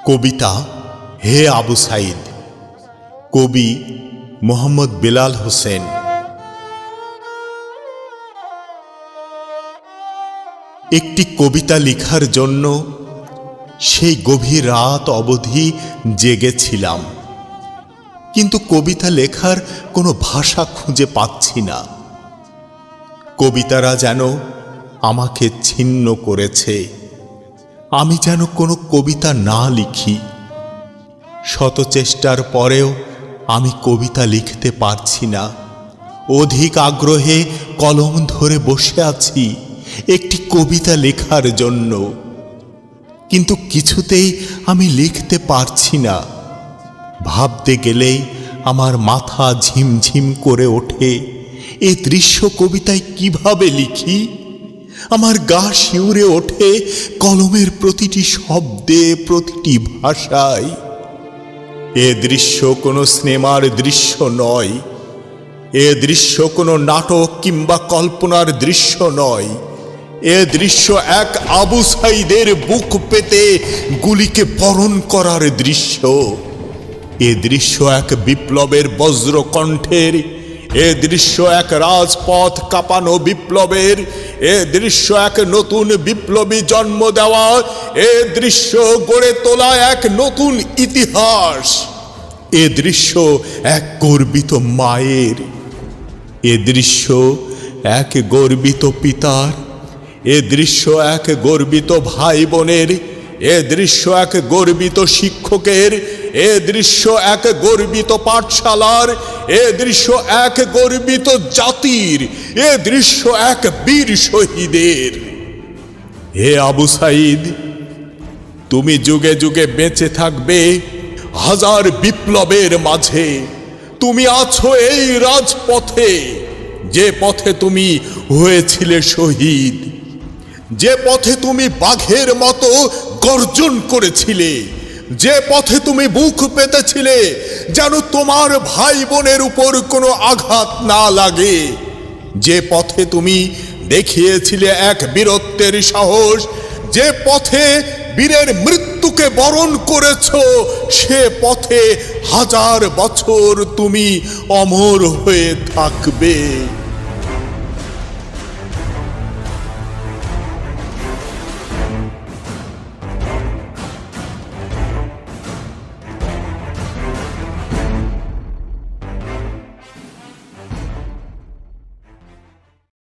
কবিতা হে আবু সাইদ। কবি মোহাম্মদ বেলাল হোসেন। একটি কবিতা লেখার জন্য সেই গভীর রাত অবধি জেগেছিলাম, কিন্তু কবিতা লেখার কোনো ভাষা খুঁজে পাচ্ছি না। কবিতারা যেন আমাকে ছিন্ন করেছে, আমি যেন কোনো কবিতা না লিখি। শত চেষ্টার পরেও আমি কবিতা লিখতে পারছি না। অধিক আগ্রহে কলম ধরে বসে আছি একটি কবিতা লেখার জন্য, কিন্তু কিছুতেই আমি লিখতে পারছি না। ভাবতে গেলেই আমার মাথা ঝিমঝিম করে ওঠে, এ দৃশ্য কবিতায় কিভাবে লিখি। আমার গা শিউরে ওঠে কলমের প্রতিটি শব্দে, প্রতিটি ভাষায়। এ দৃশ্য কোনো সিনেমার দৃশ্য নয়, এ দৃশ্য কোনো নাটক কিংবা কল্পনার দৃশ্য নয়। এ দৃশ্য এক আবু সাইদের বুক পেতে গুলিকে বরণ করার দৃশ্য। এ দৃশ্য এক বিপ্লবের বজ্রকণ্ঠের, এ দৃশ্য এক রাজপথ কাঁপানো বিপ্লবের, এ দৃশ্য এক নতুন বিপ্লবী জন্ম দেওয়া, এ দৃশ্য গড়ে তোলা এক নতুন ইতিহাস। এ দৃশ্য এক গর্বিত মায়ের, এ দৃশ্য এক গর্বিত পিতার, এ দৃশ্য এক গর্বিত ভাই বোনের, এ দৃশ্য এক গর্বিত শিক্ষকের, এ দৃশ্য এক গর্বিত পাঠশালার, এ দৃশ্য এক গর্বিত জাতির, এ দৃশ্য এক বীর শহীদের। হে আবু সাইদ, তুমি যুগে যুগে বেঁচে থাকবে হাজার বিপ্লবের মাঝে। তুমি আছো এই রাজপথে, যে পথে তুমি হয়েছিলে শহীদ, যে পথে তুমি বাঘের মতো গর্জন করেছিলে, যে পথে তুমি বুক পেতেছিলে যেন তোমার ভাই বোনের উপর কোনো আঘাত না লাগে, যে পথে তুমি দেখিয়েছিলে এক বীরত্বের সাহস, যে পথে বীরের মৃত্যুকে বরণ করেছ, সে পথে হাজার বছর তুমি অমর হয়ে থাকবে।